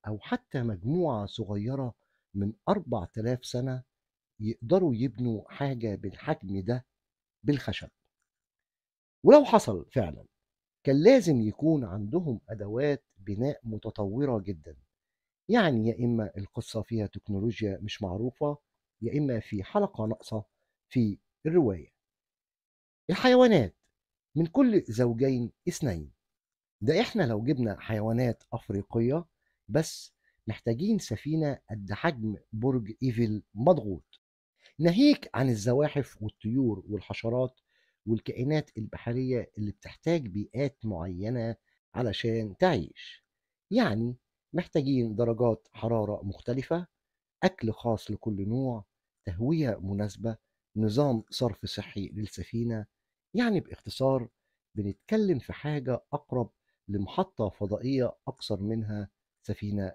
أو حتى مجموعة صغيرة من 4000 سنة يقدروا يبنوا حاجة بالحجم ده بالخشب. ولو حصل فعلا كان لازم يكون عندهم أدوات بناء متطورة جدا، يعني يا إما القصة فيها تكنولوجيا مش معروفة، يا إما في حلقة ناقصة في الرواية. الحيوانات من كل زوجين اثنين، ده إحنا لو جبنا حيوانات أفريقية بس محتاجين سفينة قد حجم برج إيفل مضغوط، ناهيك عن الزواحف والطيور والحشرات والكائنات البحرية اللي بتحتاج بيئات معينة علشان تعيش. يعني محتاجين درجات حرارة مختلفة، أكل خاص لكل نوع، تهوية مناسبة، نظام صرف صحي للسفينة. يعني باختصار بنتكلم في حاجة أقرب لمحطة فضائية أكثر منها سفينة